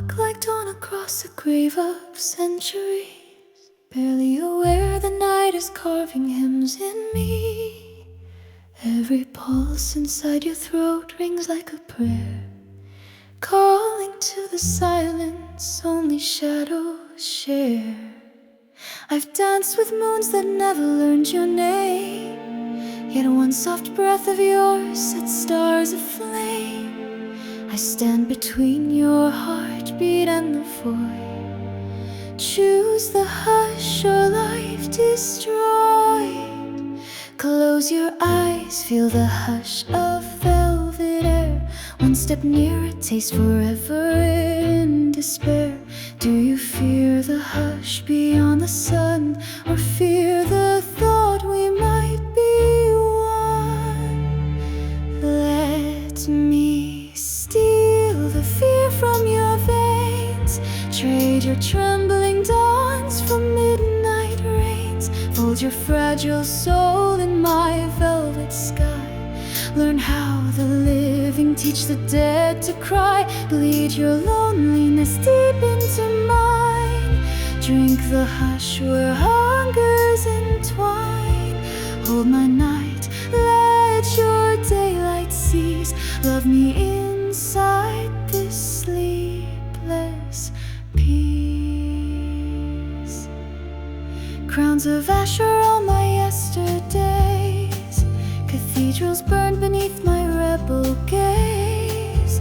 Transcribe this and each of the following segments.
dark like dawn across a grave of centuries. Barely aware the night is carving hymns in me. Every pulse inside your throat rings like a prayer, calling to the silence only shadows share. I've danced with moons that never learned your name, yet one soft breath of yours set stars aflame. I stand between your heartbeat and the void. Choose the hush or life destroyed. Close your eyes, feel the hush of velvet air. One step nearer, taste forever in despair. Do you fear the hush beyond the sun, or fear the thought we might be one? Let me steal the fear from your veins. Trade your trembling dawns for midnight rains. Fold your fragile soul in my velvet sky. Learn how the living teach the dead to cry. Bleed your loneliness deep into mine. Drink the hush where hunger's entwined. Hold my night, let your daylight cease. Love me inside this sleepless peace. Crowns of ash are all my yesterdays. Cathedrals burned beneath my rebel gaze.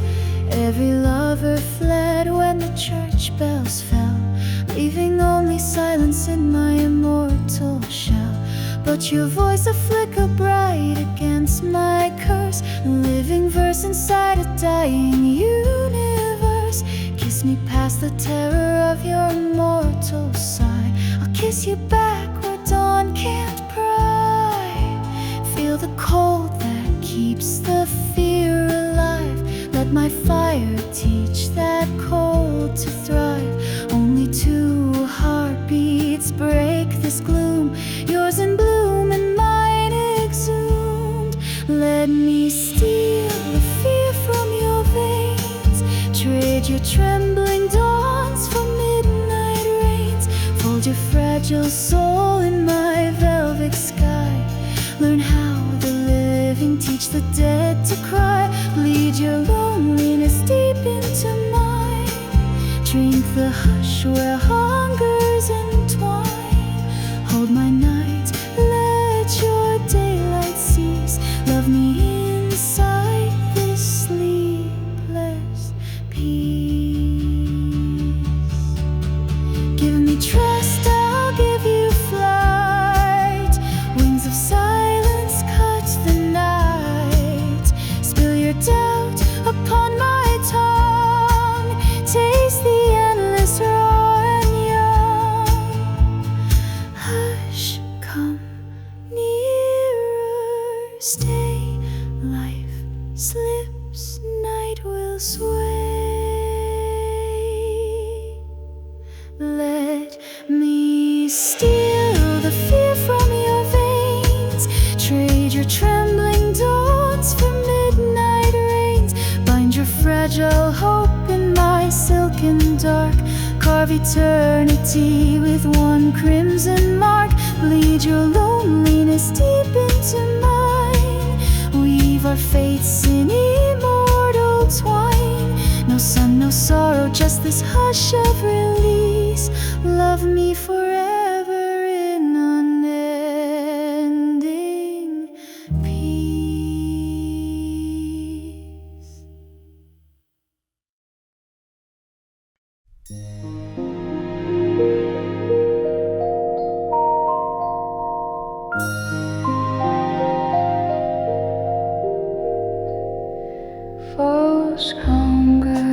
Every lover fled when the church bells fell, leaving only silence in my immortal shell. But your voice a flicker bright against my curse, a living verse inside a dying universe. Kiss me past the terror of your immortal sigh. I'll kiss you back where dawn can't pry. Feel the cold that keeps the fear alive. Let my fire teach that cold to thrive. Only two heartbeats break this gloom, yours in bloom and mine exhumed. Let me steal the fear from your veins. Trade your trembling dawns for midnight rains. Fold your fragile soul in my velvet sky. Learn how the living teach the dead to cry. Bleed your loneliness deep into mine. Drink the hush where hunger's entwined. Hold my night, let your daylight cease. Love me inside this sleepless peace. Give me trust, I'll give you flight. Wings of silence cut the night. Spill your doubt upon my tongue. Taste the endless raw and young. Hush, come nearer. Stay, life slips, night will sway. Let me steal the fear from your veins. Trade your trembling dawns for midnight rains. Bind your fragile hope in my silken dark. Carve eternity with one crimson mark. Bleed your loneliness deep into mine. Weave our fates in immortal twine. No sun, no sorrow, just this hush of release. Love me forever in unending peace. False hunger,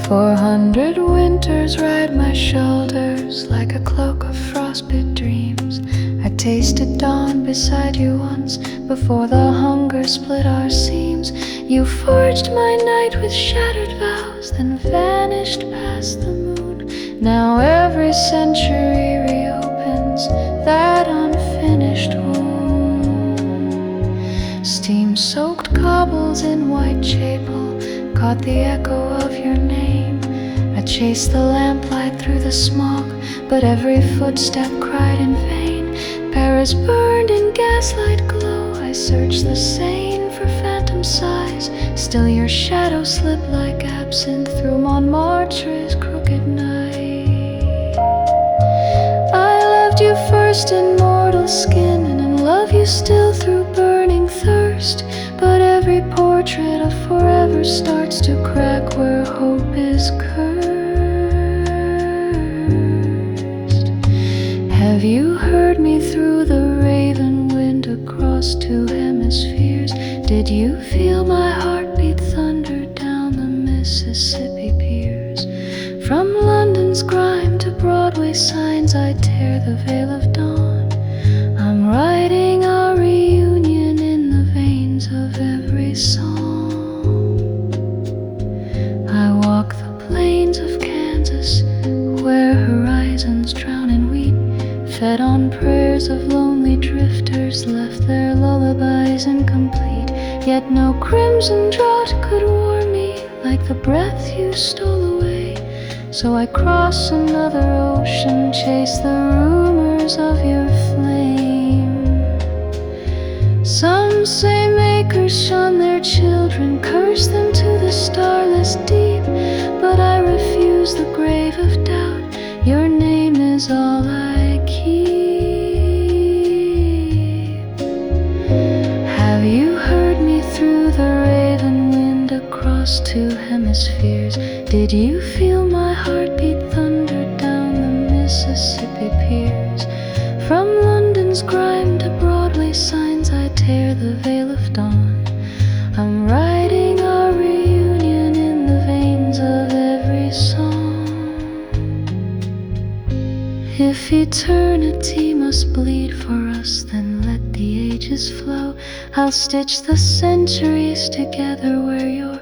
"400 winters ride my shoulders like a cloak of frostbit dreams. I tasted dawn beside you once, before the hunger split our seams. You forged my night with shattered vows, then vanished past the moon. Now every century reopens that unfinished wound. white chapel, caught the echo of your name. I chased the lamplight through the smog, but every footstep cried in vain. Paris burned in gaslight glow. I searched the Seine for phantom sighs. Still your shadow slipped like absinthe through Montmartre's crooked night. I loved you first in mortal skin, and in love you still through burning thirst. But every portrait of forever starts to crack where hope is cursed. Have you heard me through the raven wind across two hemispheres? Did you feel my heartbeat thunder down the Mississippi piers? From London's grime to Broadway signs, I tear the veil of dawn. I'm writing our reunion in the veins of every song. I walk the plains of Kansas, where horizons drown in wheat, fed on prayers of lonely drifters, left their lullabies incomplete. Yet no crimson drought could warm me like the breath you stole away. So I cross another ocean, chase the rumors of your flame. Some say makers shun their children, curse them to the starless deep. But I refuse the grave of doubt. Your name is all I keep. Have you heard me through the raven wind across two hemispheres? Did you feel my heartbeat thunder down the Mississippi piers? From London's grime to Broadway signs, I tear the veil of dawn. I'm writing our reunion in the veins of every song. If eternity must bleed for us, then let the ages flow. I'll stitch the centuries together where your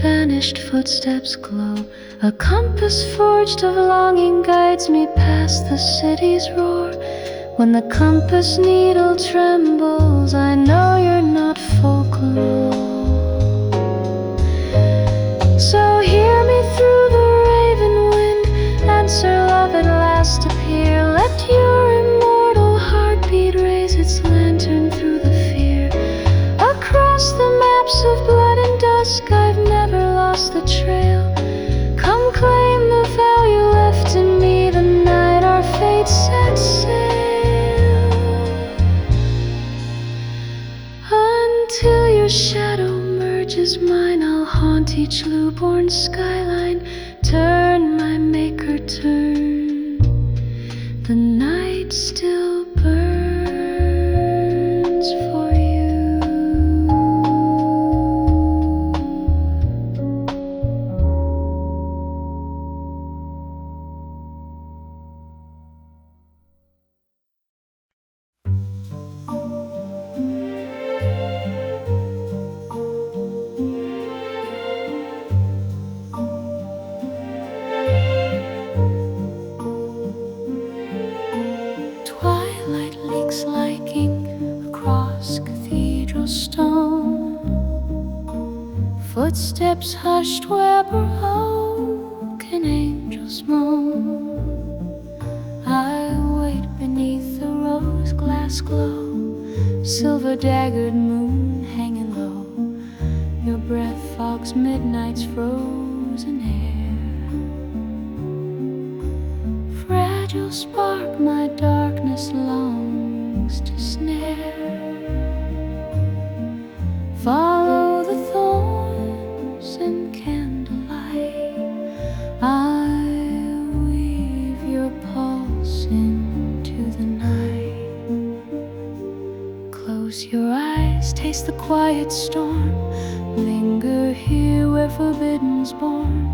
vanished footsteps glow. A compass forged of longing guides me past the city's roar. When the compass needle trembles, I know you're not folklore. So hear me through the raven wind, answer love at last appear. Let your immortal heartbeat raise its lantern through the fear. Across the maps of blood and dusk, I've never lost the trail. Come claim the vow you left in me the night our fate set sail. Until your shadow merges mine, I'll haunt each lewborn skyline. Turn, my maker, turn. The night still burns for you. Twilight leaks like ink across cathedral stone. Footsteps hushed where broken angels moan. I wait beneath the rose glass glow, silver daggered moon hanging low. Your breath fogs midnight's frozen air. Fragile spark my darkness longs to snare. Follow the thorns and candlelight. I weave your pulse into the night. Close your eyes, taste the quiet storm. Linger here where forbidden's born.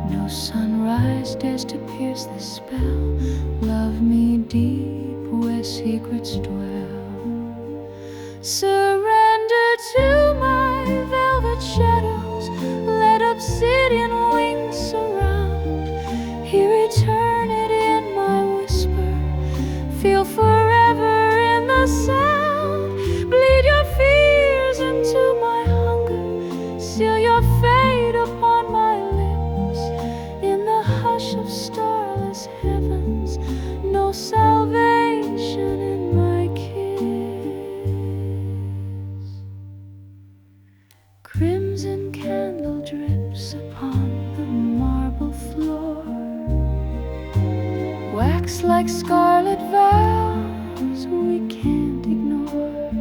No sunrise dares to pierce the spell. Love me deep where secrets dwell. Surrender to my velvet shadows. Let obsidian wings surround. Hear eternity in my whisper. Feel forever in the sound. Bleed your fears into my hunger. Seal scarlet vows we can't ignore.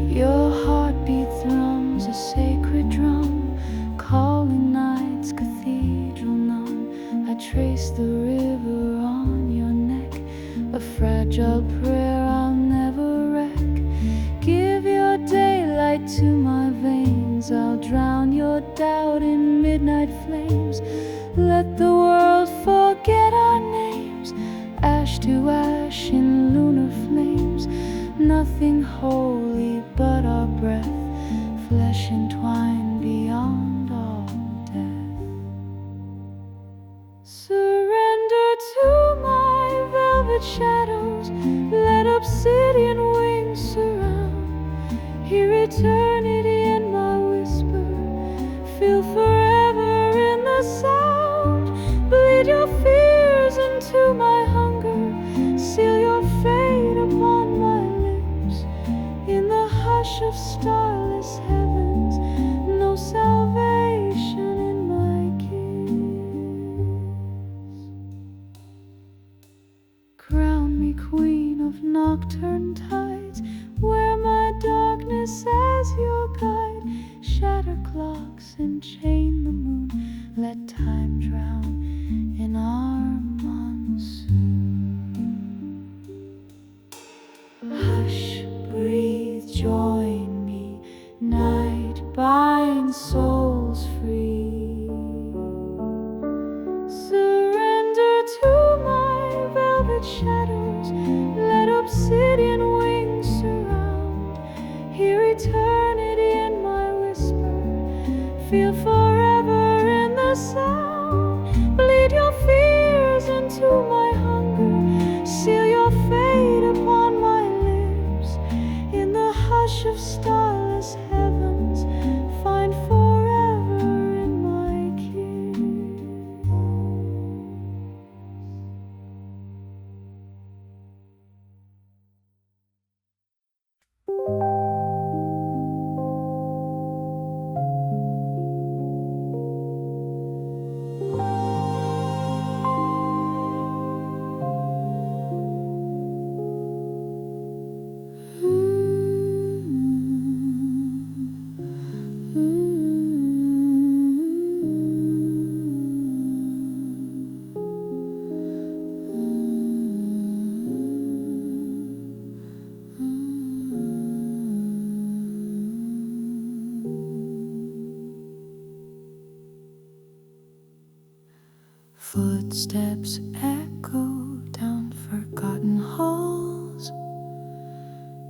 Your heartbeat thrums a sacred drum, calling night's cathedral numb. I trace the river on your neck, a fragile prayer I'll never wreck. Give your daylight to my veins, I'll drown your doubt in midnight flames. Let the world forget our names, ash to ash in lunar flames. Nothing holy but our breath, flesh entwined beyond all death. Surrender to my velvet shadows, let obsidian wings surround. Hear eternity in my whisper, feel forever in the sound. Bleed your fears into my hunger, seal your fate upon my lips. In the hush of starless heavens, no salvation in my kiss. Crown me queen of nocturne tides, wear my darkness as your guide. Shatter clocks and chain the moon, let time drown in our monsoon. Hush, breathe, join me, night binds souls free. Surrender to my velvet shadows, let obsidian wings surround. Hear eternity in my whisper, feel forever in the sound. Bleed your fears into my hunger, seal your fate upon my lips. In the hush of starless heavens, find forever in my kiss. Footsteps echo down forgotten halls,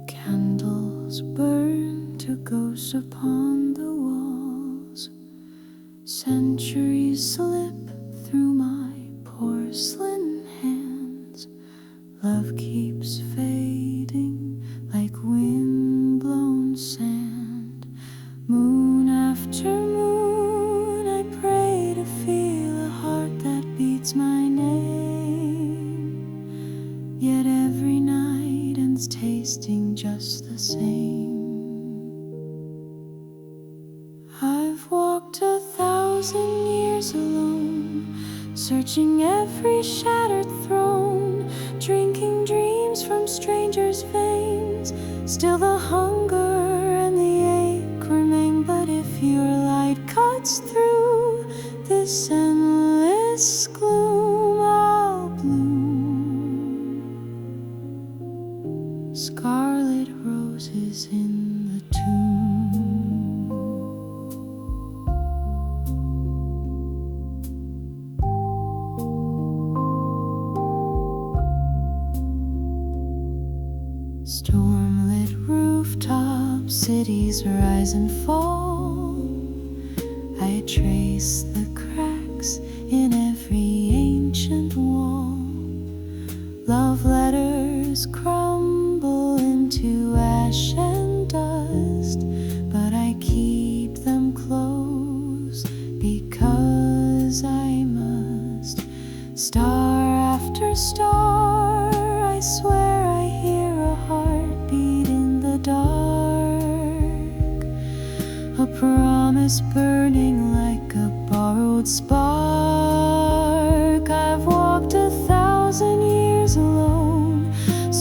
candles burn to ghosts upon the walls. Centuries slip through my porcelain hands. Love keeps fading like wind-blown sand. Moon after moon, I pray to feel a heart that beats my name. Yet every night ends tasting just the same. I've walked 1,000 years alone, searching every shattered throne, drinking dreams from strangers' veins. Still the hunger and the ache remain. But if your light cuts through this endless gloom, I'll bloom scarlet roses in the tomb. Stormlit rooftops, cities rise and fall. I trace the cracks in every ancient wall. Love letters crumble into ash and dust, but I keep them close because I must. Star after star, I swear I hear a heartbeat in the dark, a promise burning like a borrowed spark. I've walked 1,000 years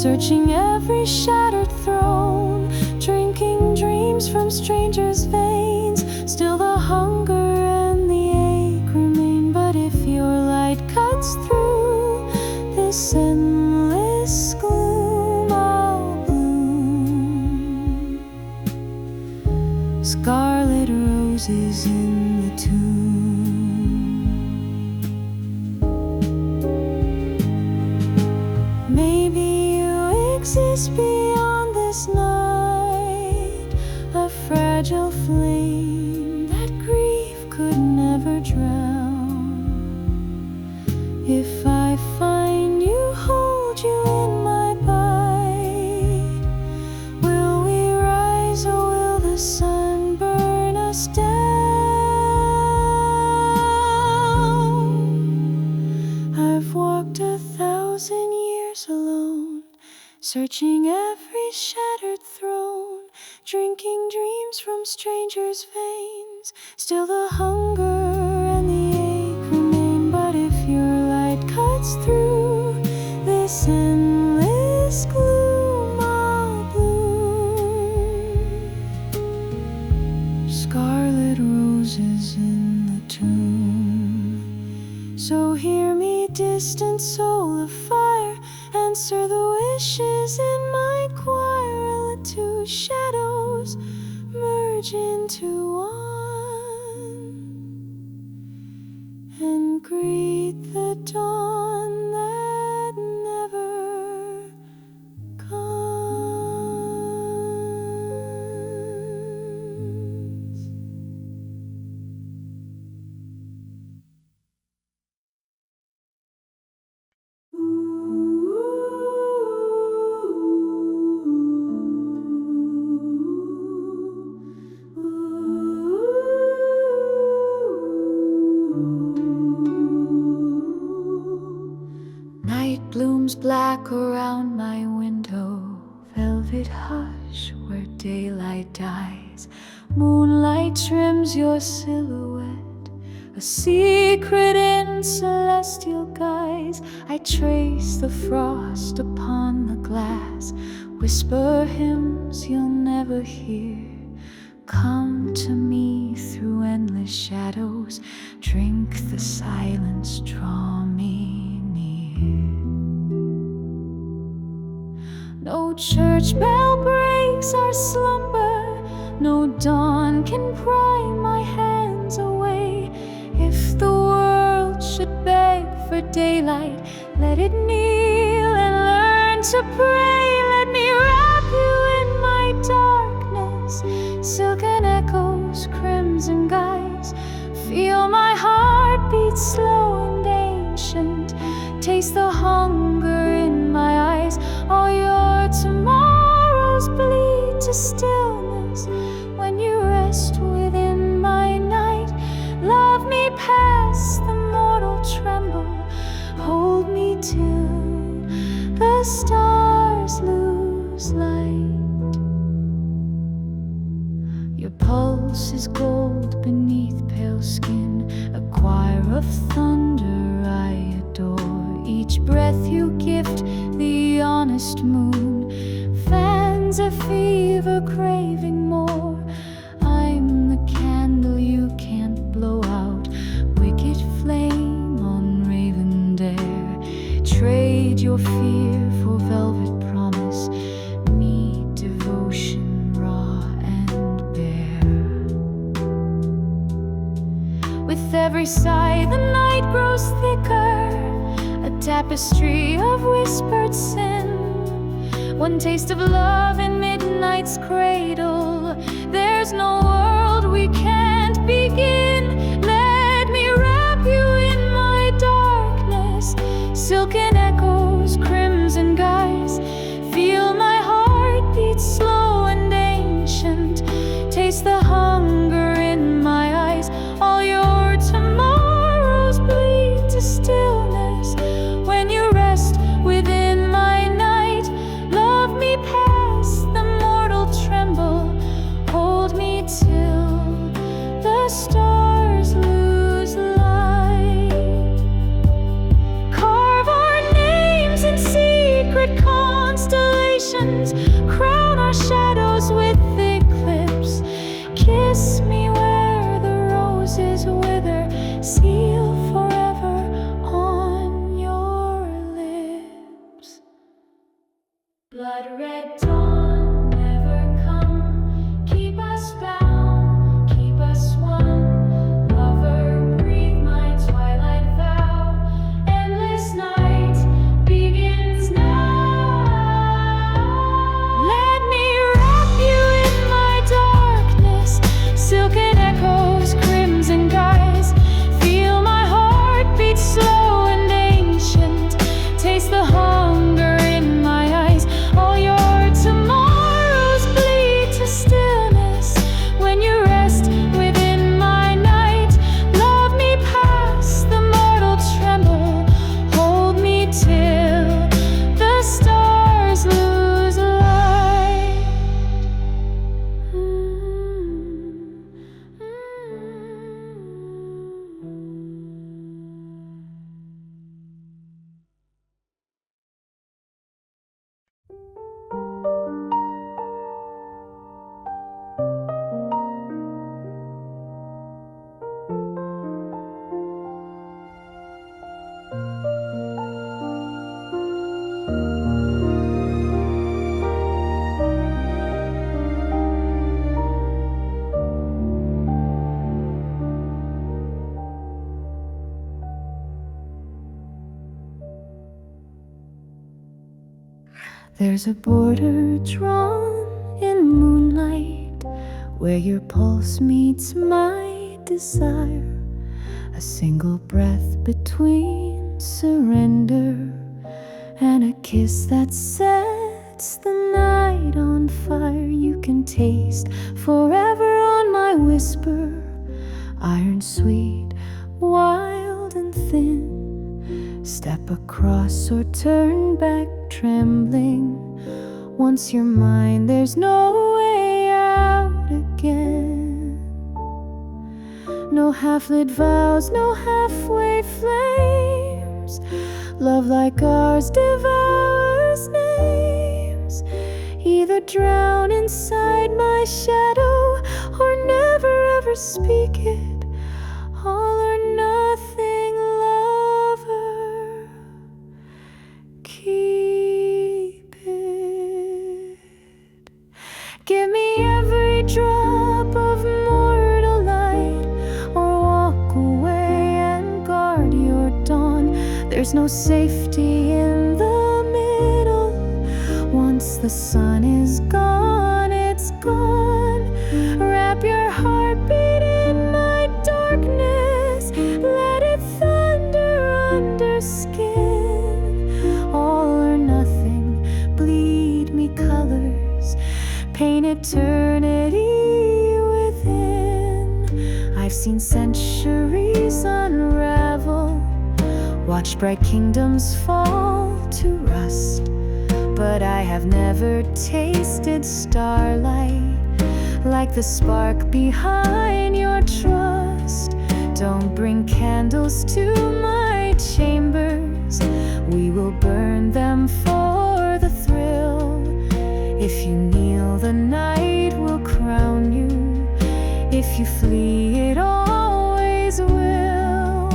searching every shattered throne, drinking dreams from strangers' veins. Still the hunger and the ache remain, but if your light cuts through this endless gloom, I'll bloom. Scarlet roses in the tomb. Maybe you exist beyond this night, a fragile flame that grief could never drown. If I find you, hold you in my bite, will we rise or will the sun burn us down? I've walked 1,000 years alone, searching every shattered throne, drinking dreams from strangers' veins. Still the hunger and the ache remain, but if your light cuts through this endless gloom, I'll bloom. Scarlet roses in the tomb. So hear me, distant soul of fire, answer the wishes in my choir. Let two shadows merge into one and greet the dawn that never comes. Night blooms black around my window, velvet hush where daylight dies. Moonlight trims your silhouette, a secret in celestial guise. I trace the frost upon the glass, whisper hymns you'll never hear. Come to me through endless shadows, drink the silence, draw me near. No church bell breaks our slumber, no dawn can pry my hands away. If the world should beg for daylight, let it kneel and learn to pray. Let me wrap you in my darkness, silken echoes, crimson guise. Feel my heart beat slow and ancient, taste the hunger in my eyes. All your tomorrows bleed to stillness when you rest within my night. Love me past the mortal tremble, hold me till the stars lose light. Your pulse is gold beneath pale skin, a choir of thunder I adore. Each breath you gift the honest moon fans a fever craving more. I'm the candle you can't blow out, wicked flame on raven dare. Trade your fear for velvet promise, meet devotion raw and bare. With every sigh the night grows thicker, a tapestry of whispered sin. One taste of love in midnight's cradle, there's no world we can't begin. Let me wrap you in my darkness, silken echoes, crimson guise. Feel my heart beat slow and ancient, taste the hunger in my eyes. All your tomorrows bleed to stillness when you rest within my night. Love me past the There's a border drawn in moonlight where your pulse meets my desire. A single breath between surrender and a kiss that sets the night on fire. You can taste forever on my whisper, iron sweet, wild and thin. Step across or turn back trembling. Once you're mine, there's no way out again. No half-lit vows, no halfway flames. Love like ours devours names. Either drown inside my shadow or never ever speak it. All or nothing, lover. Keep it. Give me every drop of mortal light, or walk away and guard your dawn. There's no safety in the middle. Once the sun is gone, it's gone. Wrap your heartbeat in my darkness. Let it thunder under skin. All or nothing, bleed me colors. Paint eternity within. I've seen centuries unravel, watched bright kingdoms fall to rust, but I have never tasted starlight like the spark behind your trust. Don't bring candles to my chambers. We will burn them for the thrill. If you kneel, the night will crown you. If you flee, it always will.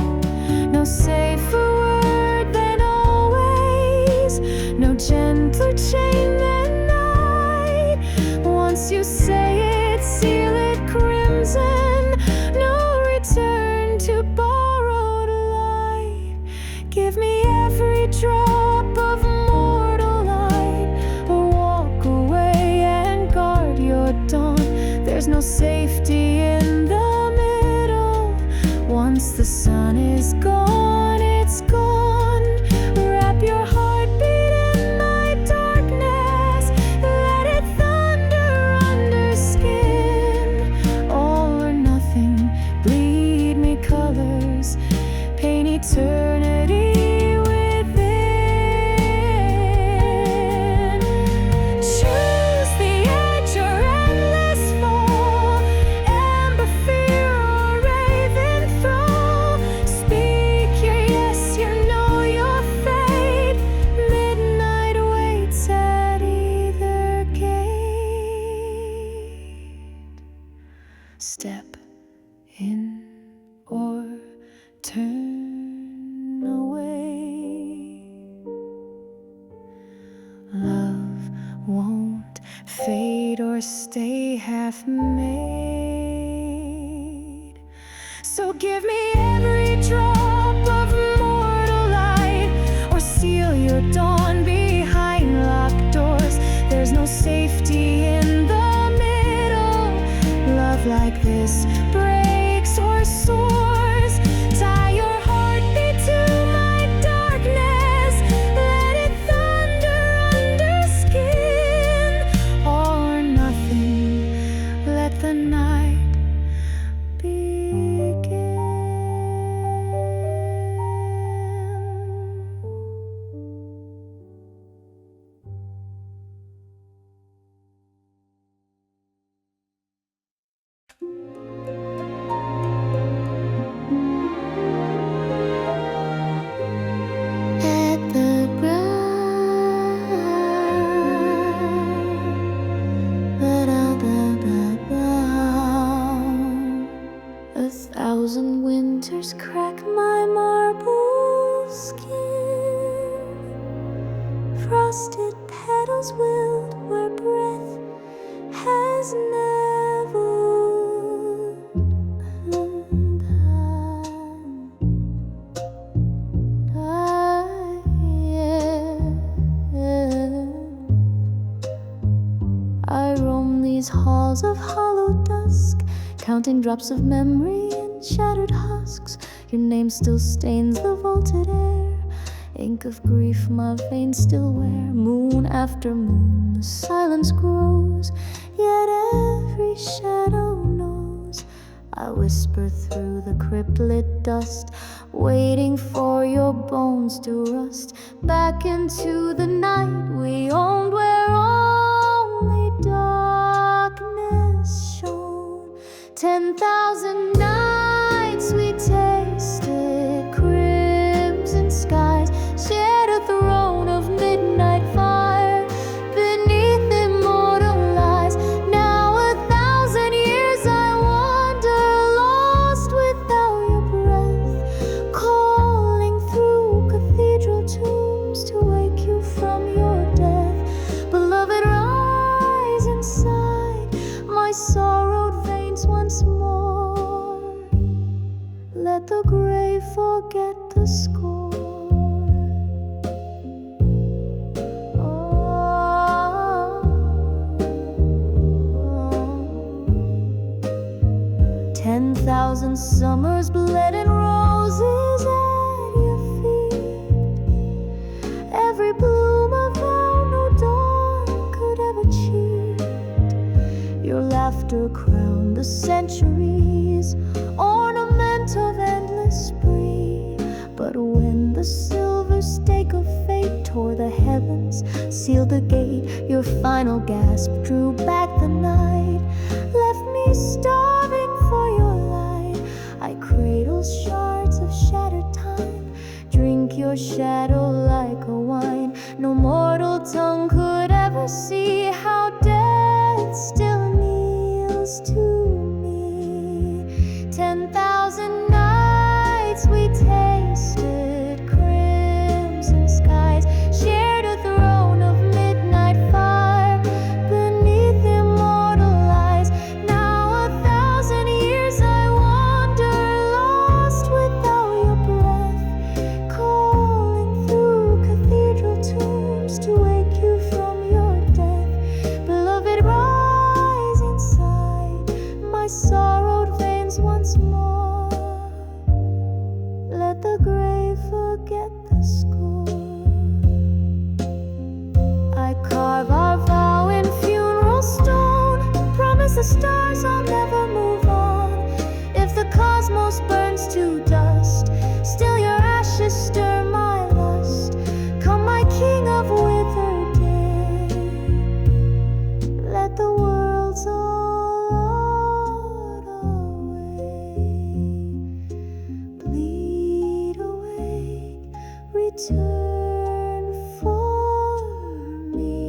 No safer word than always, no gentler chain than night. Once you say it, seal it crimson. No return to borrowed light. Give me every drop of mortal light, or walk away and guard your dawn. There's no safety in the middle. Once the sun is gone, it's gone. Wrap your heartbeat in my darkness. Let it thunder under skin. All or nothing, bleed me colors. Paint eternity within. Choose the edge or endless fall, amber fear or raven thrall. Speak your yes, you know your fate. Midnight waits at either gate. Step in or turn away. Love won't fade or stay half-made. So give me every drop of mortal light, or seal your dawn behind locked doors. There's no safety in the middle. Love like this breaks or soars. Tie your heartbeat to my darkness. Let it thunder under skin. All or nothing, let the night begin. At the ground, ba-da-ba-ba-ba. A thousand winters crack my marble skin. Frosted petals wilt where breath has never done. I roam these halls of hollow dusk, counting drops of memory in shattered husks. Your name still stains the vaulted air, ink of grief my veins still wear. Moon after moon the silence grows, yet every shadow knows. I whisper through the crypt-lit dust, waiting for your bones to rust back into the night we owned, where only darkness shone. 10,000 nights we tasted crimson skies, shared a throne of midnight fire beneath immortal lies. Now 1,000 years I wander lost without your breath, calling through cathedral tombs to wake you from your death. Beloved, rise inside my sorrowed veins once more. Let the grave forget the score. 10,000 summers bled in roses at your feet. Every bloom a vow no dawn could ever cheat. Your laughter crowned the centuries, ornament of endless spree. But when the silver stake of fate tore the heavens, sealed the gate, your final gasp drew back the night, left me starving for your light. I cradle shards of shattered time, drink your shadow like a wine. No mortal tongue could ever see how death still kneels to me. 10,000 nights we tasted crimson skies, shared a throne of midnight fire beneath immortal lies. Now 1,000 years I wander lost without your breath, calling through cathedral tombs to wake you from your death. Beloved, rise inside my sorrowed veins once more. Let the grave forget the score. I carve our vow in funeral stone, promise the stars I'll never move on. If the cosmos burns to dust, still your ashes stir my lust. Come, my king of withered day, let the world's all away. Bleed awake, return for me.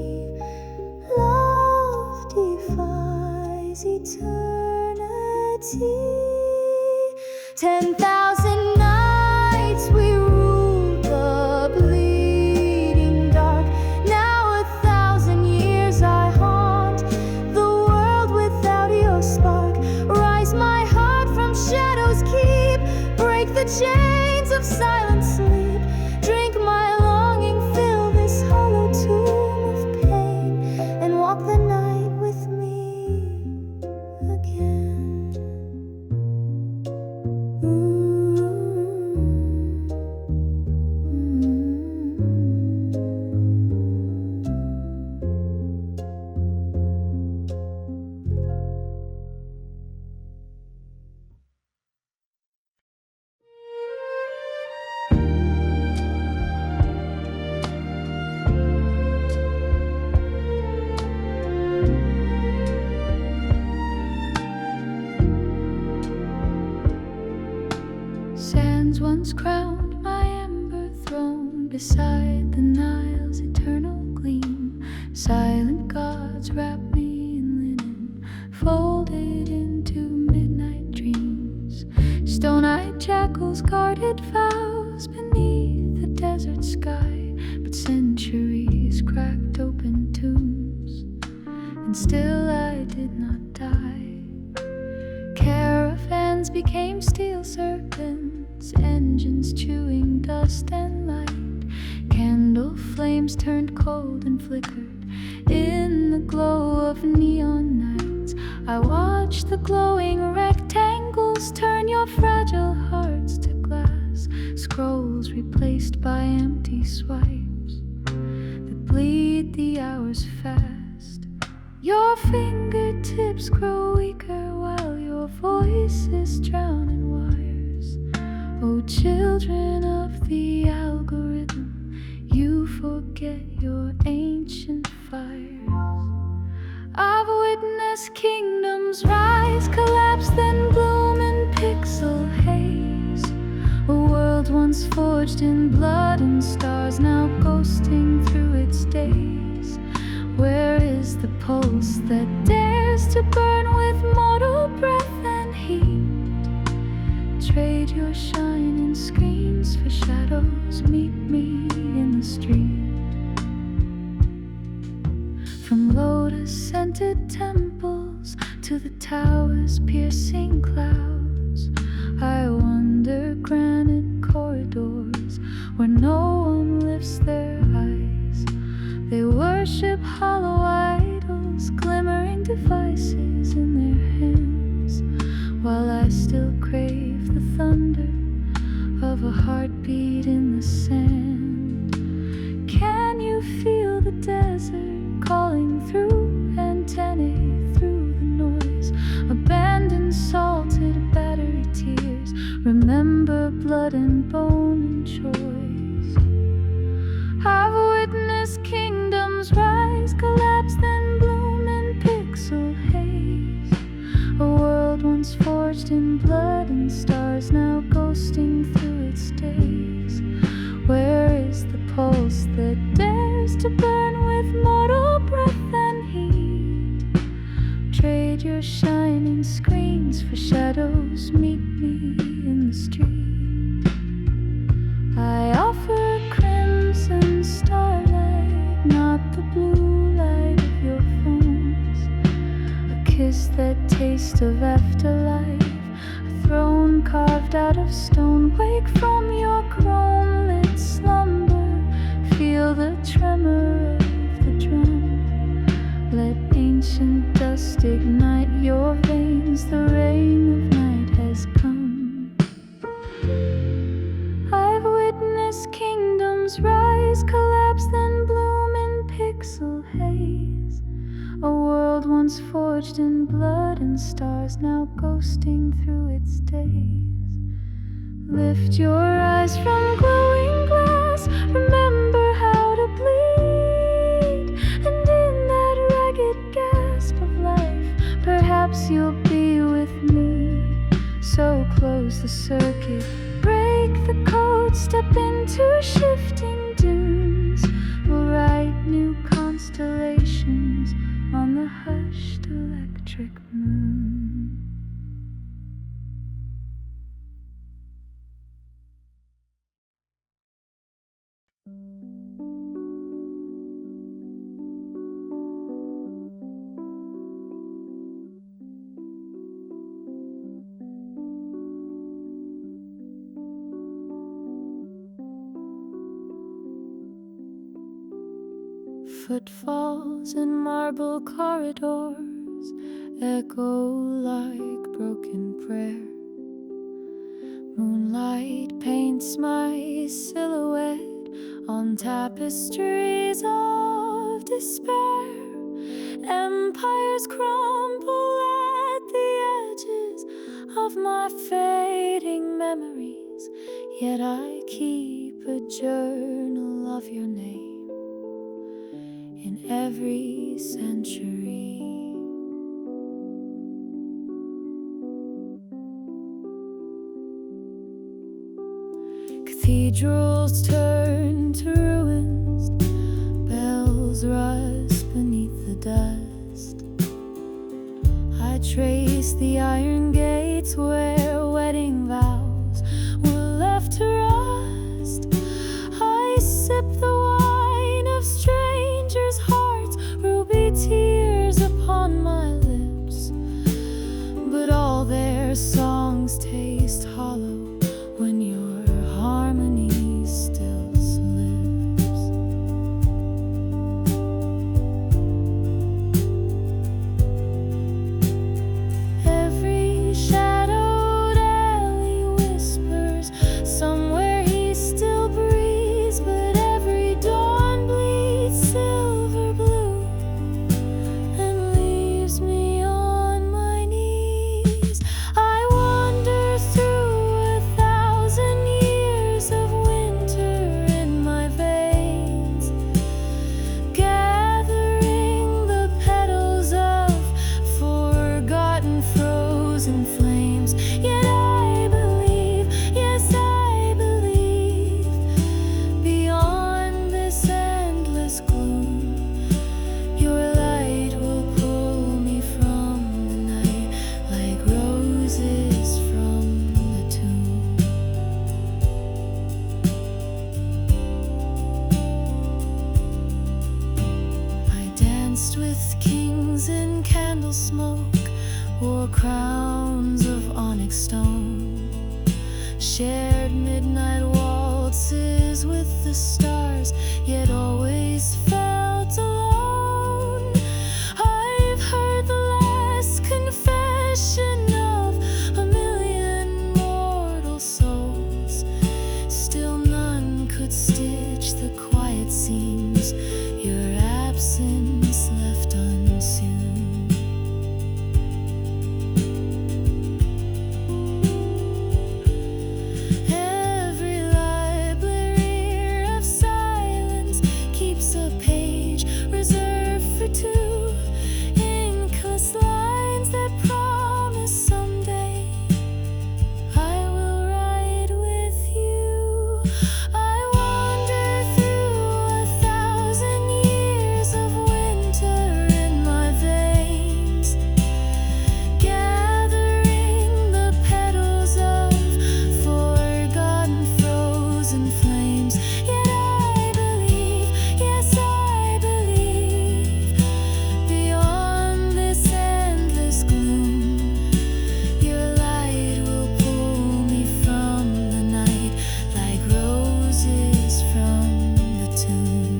Love defies eternity. 10,000 nights we ruled the bleeding dark. Now 1,000 years I haunt the world without your spark. Rise, my heart, from shadows keep, break the chains of silent sleep. Drink my longing, fill this hollow tomb of pain, and walk the night with me again. Sands once crowned my ember throne, beside the Nile's eternal gleam. Silent gods wrap me in linen, folded into midnight dreams. Stone-eyed jackals guarded vows beneath the desert sky, but centuries cracked open tombs, and still I did not die. Caravans became steel serpents, engines chewing dust and light. Candle flames turned cold and flickered in the glow of neon nights. I watch the glowing rectangles turn your fragile hearts to glass, scrolls replaced by empty swipes that bleed the hours fast. Your fingertips grow weaker while your voices drown in wires. Oh, children of the algorithm, you forget your ancient fires. I've witnessed kingdoms rise, collapse, then bloom in pixel haze. A world once forged in blood and stars, now ghosting through its days. Where is the pulse that dares to burn with mortal breath and heat? Trade your shining screens for shadows, meet me in the street. From lotus-scented temples to the towers piercing clouds, I wander granite corridors where no one lifts their eyes. They worship hollow idols, glimmering devices in their hands, while I still crave the thunder of a heartbeat in the sand. Can you feel the desert calling through antennae, through the noise? Abandoned, salted, battery tears, remember blood and bone and choice. I've witnessed kingdoms rise, collapse, then bloom in pixel haze. A world once forged in blood and stars, now ghosting through its days. Where is the pulse that dares to burn with mortal breath and heat? Trade your shining screens for shadows, meet me in the street. I offer crimson starlight, not the blue light of your phones. A kiss that tastes of afterlife, a throne carved out of stone. Wake from your chrome-lit slumber, feel the tremor of the drum. Let ancient dust ignite your veins, the rain of night has come. I've witnessed kingdoms rise, collapse, then bloom in pixel haze. A world once forged in blood and stars, now ghosting through its days. Lift your eyes from glowing glass, remember how to bleed. And in that ragged gasp of life, perhaps you'll be with me. So close the circuit, break the code, step into shifting dunes. We'll write new constellations on the hushed electric moon. Footfalls in marble corridors echo like broken prayer. Moonlight paints my silhouette on tapestries of despair. Empires crumble at the edges of my fading memories, yet I keep a journal of your name in every century. Cathedrals turn to ruins, bells rust beneath the dust. I trace the iron gates where wedding vows were left to rust. I sip the wine of strangers' hearts, ruby tears upon my lips, but all their songs taste hollow when your harmony still slips. froze in flames. Yet I believe, yes I believe, beyond this endless gloom, your light will pull me from the night like roses from the tomb. I danced with kings in candle smoke, wore crowns of onyx stone, shared midnight waltzes with the stars, yet always felt alone. I've heard the last confession of a million mortal souls, still none could stitch the quiet seams your absence left unsewn. Every library of silence keeps a page reserved for two, inkless lines that promise someday I will write with you. I wander through 1,000 years of winter in my veins, gathering the petals of forgotten frozen flames. Yet I believe, yes I believe, beyond this endless gloom, your light will pull me from the night like roses from the tomb.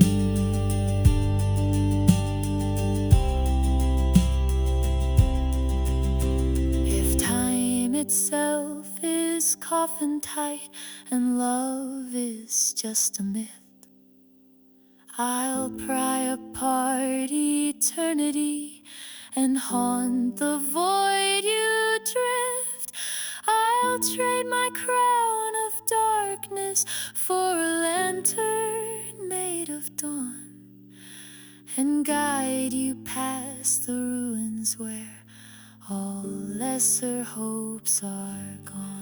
If time itself is coffin tight and love is just a myth, I'll pry apart eternity and haunt the void you drift. I'll trade my crown of darkness for a lantern made of dawn, and guide you past the ruins where all lesser hopes are gone.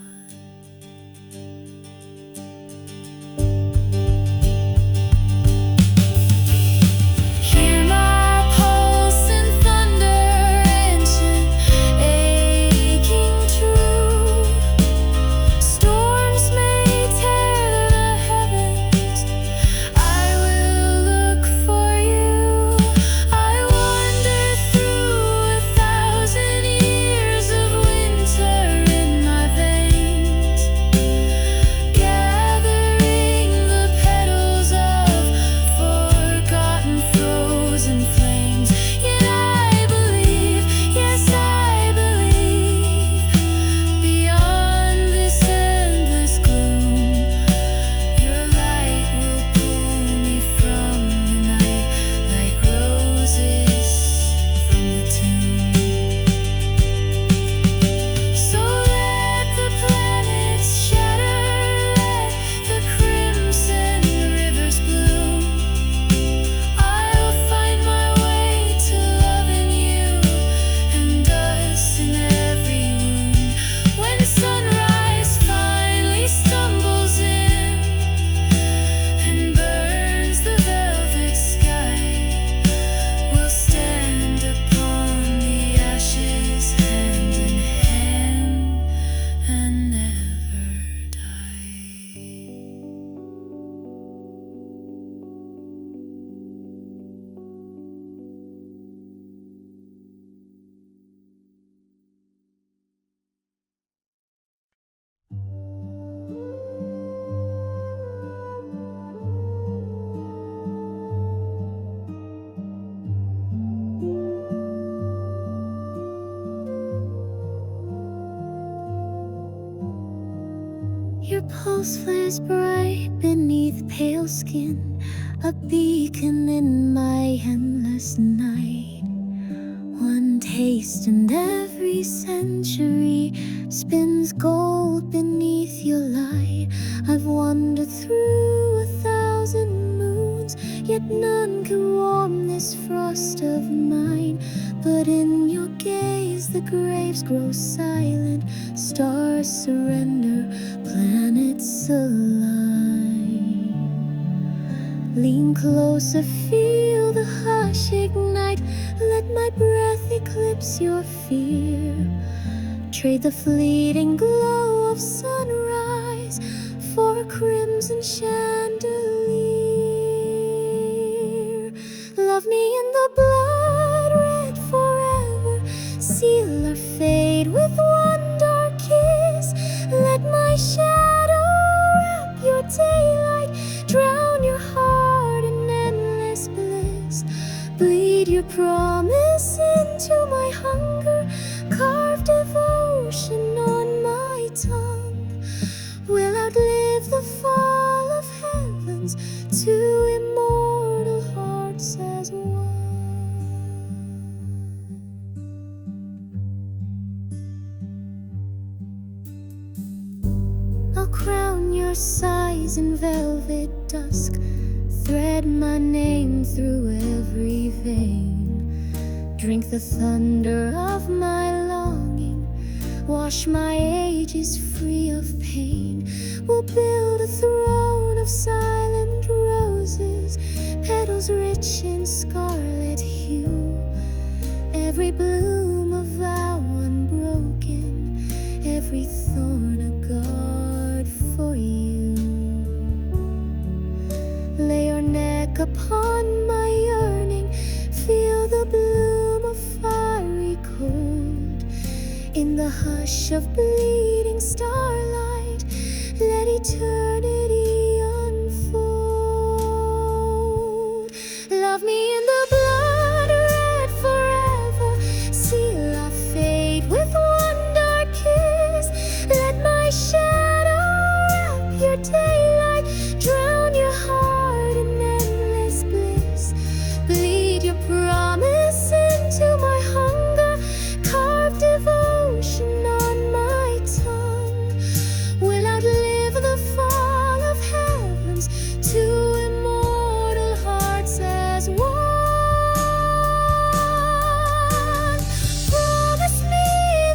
Hear my pulse in thunder, ancient, aching true. Storms may tear the heavens, I will look for you. I wander through 1,000 years of winter in my veins, gathering the petals of forgotten frozen flames. Yet I believe, yes I believe, beyond this endless gloom, your light will pull me from the night like roses from the tomb. So let the planets shatter, let the crimson rivers bloom. I'll find my way to loving you and dust in every wound. When sunrise finally stumbles in and burns the velvet sky, we'll stand upon the ashes hand in hand and never die. Your pulse flares bright beneath pale skin, a beacon in my endless night. One taste and every century spins gold beneath your light. I've wandered through 1,000 moons, yet none can warm this frost of mine. But in your gaze rise, the graves grow silent, stars surrender, planets align. Lean closer, feel the hush ignite, let my breath eclipse your fear. Trade the fleeting glow of sunrise for a crimson chandelier. Love me in the blood red forever, seal our fate with one dark kiss. Let my shadow wrap your daylight, drown your heart in endless bliss. Bleed your promise into my hunger, carve devotion on my tongue. We'll outlive the fall of heavens, two immortal hearts as one. I'll crown your sighs in velvet dusk, thread my name through every vein. Drink the thunder of my longing, wash my ages free of pain. We'll build a throne of silent roses, petals rich in scarlet hue. Every bloom a vow unbroken, every thorn a guard for you. Lay your neck upon my yearning, feel the bloom of fiery cold. In the hush of bleeding starlight, let eternity unfold. Love me in the blood red forever, seal our fate with one dark kiss. Let my shadow wrap your daylight, drown your heart in endless bliss. Bleed your promise into my hunger, carve devotion on my tongue. We'll outlive the fall of heavens, two immortal hearts as one. Promise me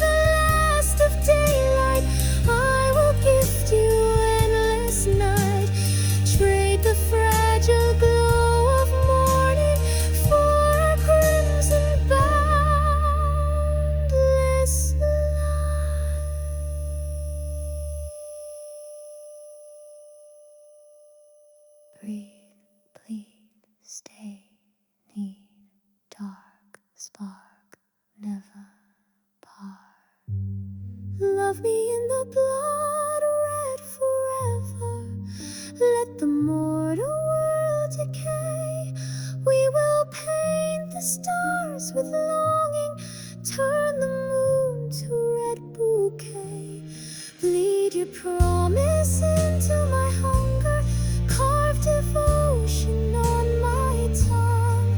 the last of daylight, I will gift you endless night. Trade the fragile glow of morning for a crimson boundless light. Breathe, bleed, stay, need, dark, spark, never part. Love me in the blood red forever, let the mortal world decay. We will paint the stars with longing, turn the moon to red bouquet. Bleed your promise into my hunger, carve devotion on my tongue.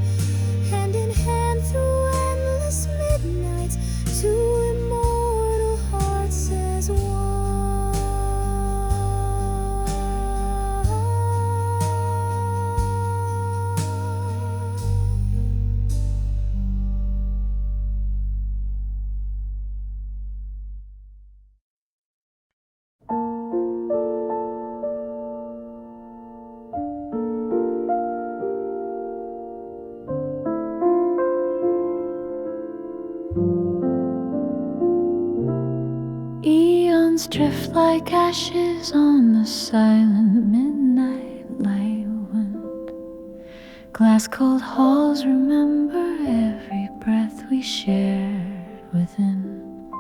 Hand in hand through endless midnights, two immortal hearts as one. Eons drift like ashes on the silent midnight light wind. Glass cold halls remember every breath we shared within.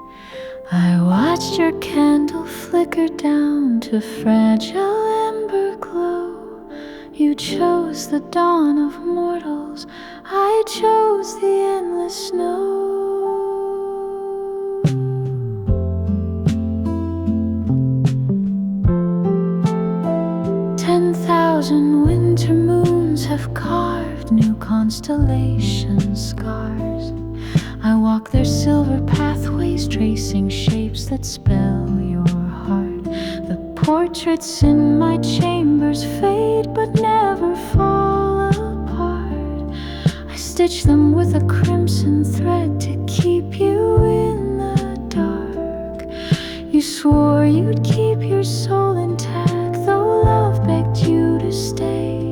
I watched your candle flicker down to fragile ember glow. You chose the dawn of mortals, I chose the endless snow. 10,000 winter moons have carved new constellation scars. I walk their silver pathways, tracing shapes that spell your heart. The portraits in my chambers fade but never fall apart. I stitch them with a crimson thread to keep you in You swore you'd keep your soul intact, though love begged you to stay.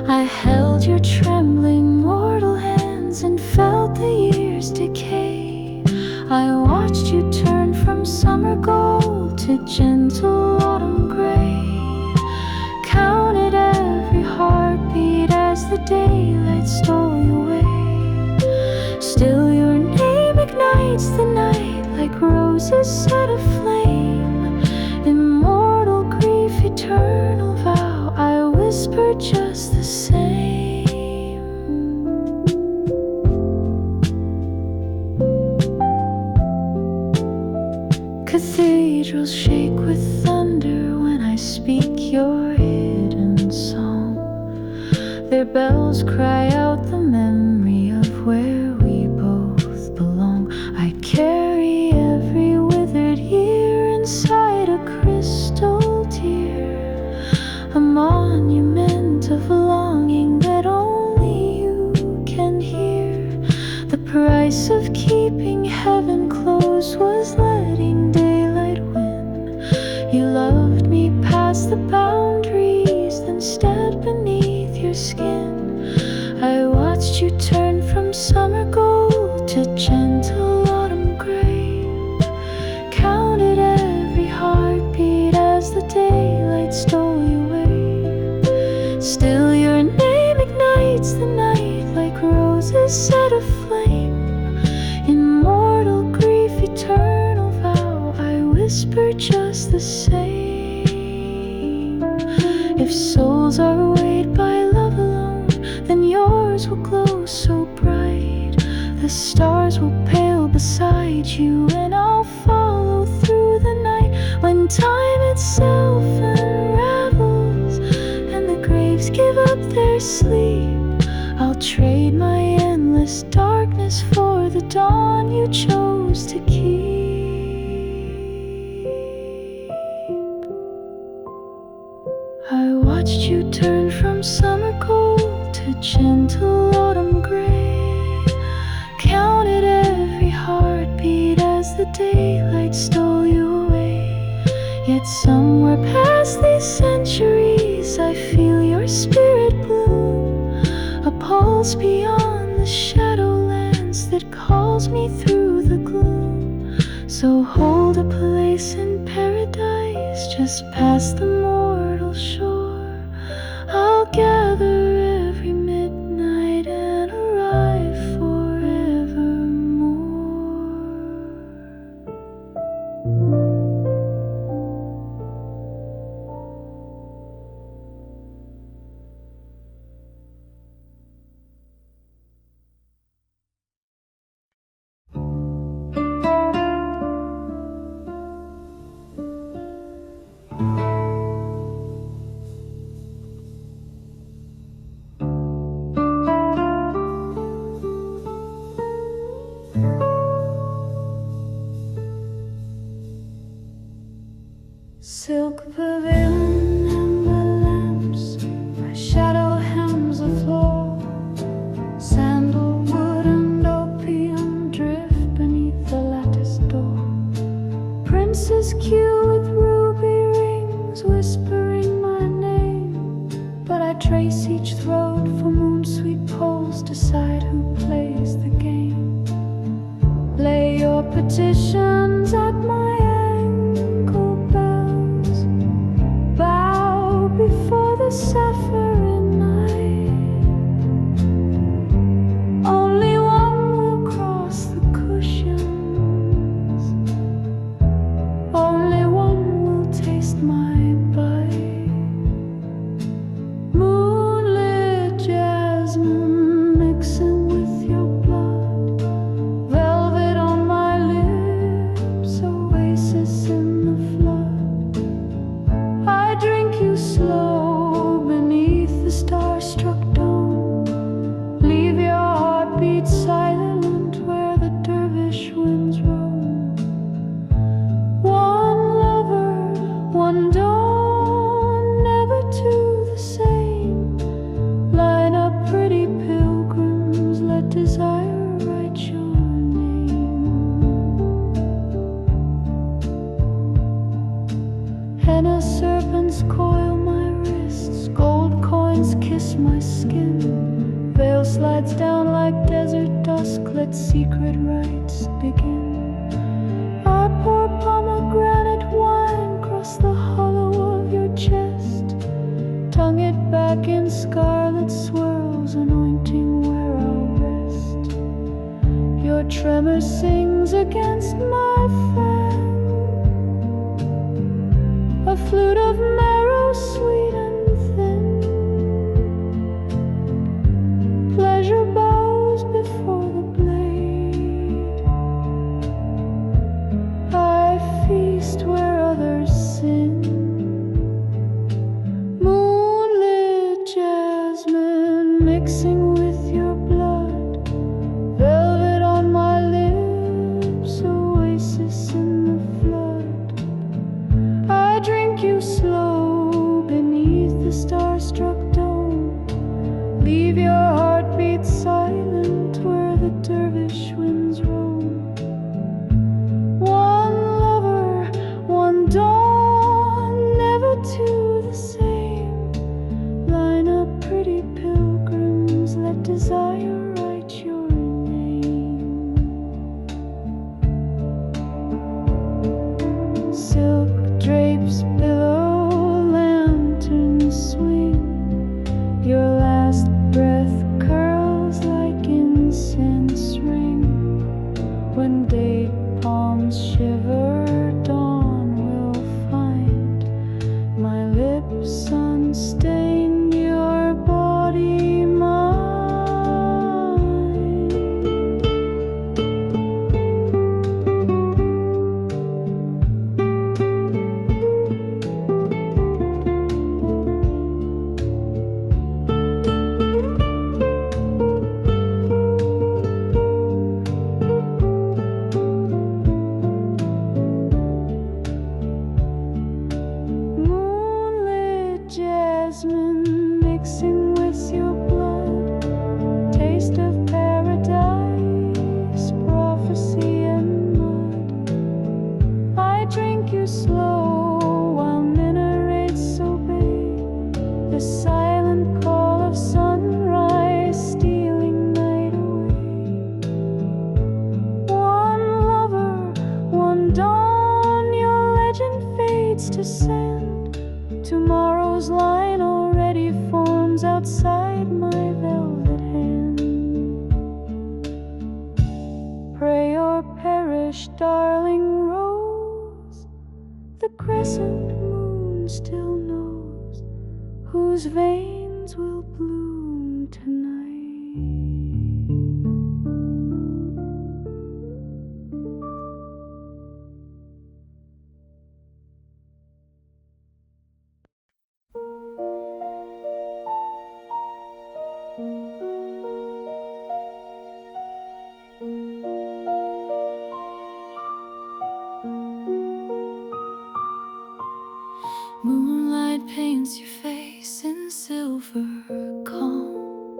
I held your trembling mortal hands and felt the years decay. I watched you turn from summer gold to gentle autumn gray. Counted every heartbeat as the daylight stole you away. Still your name ignites the night like roses set aflame. Immortal grief, eternal vow, I whisper just the same. Cathedrals shake with thunder when I speak your hidden song. Their bells cry out the memory of where we both belong. I carry every withered year inside a crystal tear, a monument of longing that only you can hear. The price of keeping heaven close was letting daylight win. You loved me past the boundaries, then stabbed beneath your skin. I watched you turn from summer gold to gentle autumn gray. Counted every heartbeat as the daylight stole you away. Still your name ignites the night like roses set aflame. Immortal grief, eternal vow, I whisper just the same. If souls are weighed by love alone, then yours will glow so bright. The stars will pale beside you, and I'll follow through the night. When time itself unravels and the graves give up their sleep, I'll trade my endless darkness for the dawn you chose to keep. I watched you turn from summer gold to gentle autumn gray. Counted every heartbeat as the daylight stole you away. Yet somewhere past these centuries I feel your spirit bloom, a pulse beyond the shadowlands that calls me through the gloom. So hold a place in paradise just past the mortal shore. I'll gather every midnight and arrive forevermore. Silk pavilion amber lamps, my shadow hems the floor. Sandalwood and opium drift beneath the lattice door. Princes queue with ruby rings, whispering my name. But I trace each throat for moon-sweet poles, decide who plays the game. Lay your petitions at my ankle bells, bow before the saffron night. Only one will cross the cushions, only one will taste my bite. Moonlit jasmine mixing with your blood, velvet on my lips, away secret rites begin. I pour pomegranate wine across the hollow of your chest, tongue it back in scarlet swirls, anointing where I'll rest. Your tremor sings against my fan, a flute of marrow sweet and thin. Pleasure bows before the blade. I feast where others sin. Moonlit jasmine mixing with your blood, velvet on my lips, oasis in the flood. I drink you slow beneath the star-struck dome, leave your heartbeat silent where the dervish winds roam. One lover, one dawn, never two the same. Line up pretty pilgrims, let desire write your name. Silk drapes billow, lanterns swing, your last breath curls like incense ring. When date palms shiver, dawn will find my lips unstained, your body mine. Moonlit jasmine mixing with your blood, taste of paradise, prophecy and mud. I drink you slow while minarets obey the silent call of sunrise, stealing night away. One lover, one dawn, your legend fades to sand. Tomorrow's line already forms outside my velvet hand. Pray or perish, darling rose, the crescent moon still knows whose veins will bloom tonight. Moonlight paints your face in silver calm.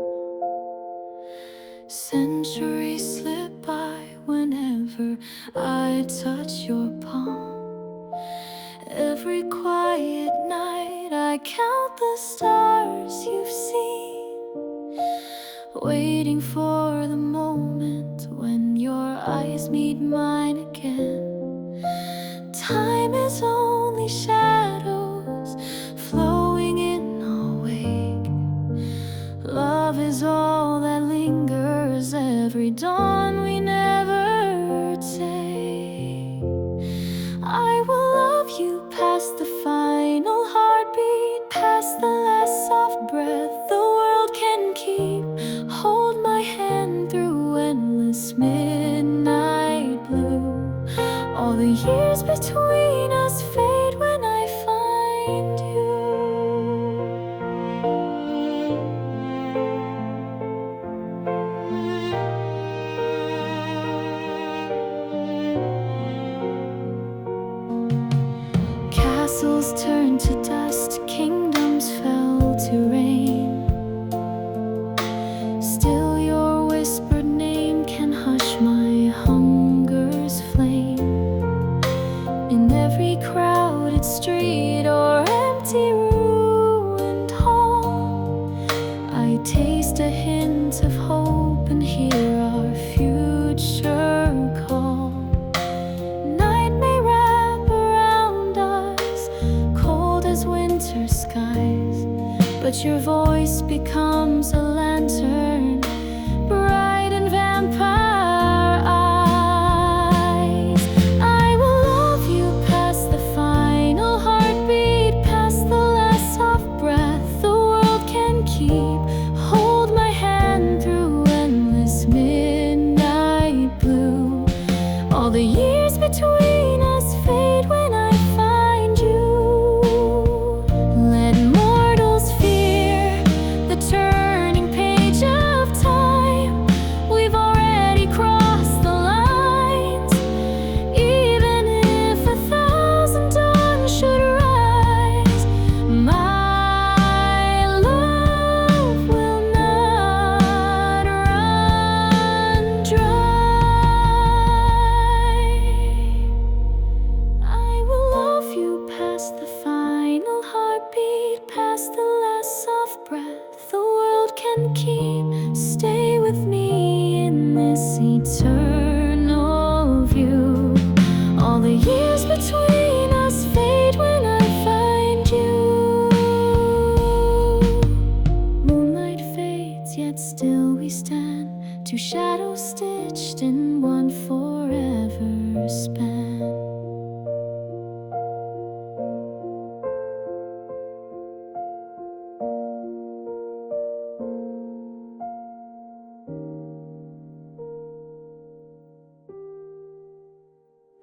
Centuries slip by whenever I touch your palm. Every quiet night I count the stars you've seen, waiting for the moment when your eyes meet mine again. Time is only shadows flowing in our wake. Love is all that lingers, every dawn we never take. I will love you past the final heartbeat, past the last soft breath the world can keep. Hold my hand through endless midnight blue. All the years between us fade when I find you. Castles turn to dust, kingdoms fell to rain. Still your whispered name can hush my hunger's flame. In every crowded street or empty ruined hall, I taste a hint of hope and hear our future but your voice becomes a lantern, bright in vampire eyes. I will love you past the final heartbeat, past the last soft breath the world can keep. Hold my hand through endless midnight blue. All the years between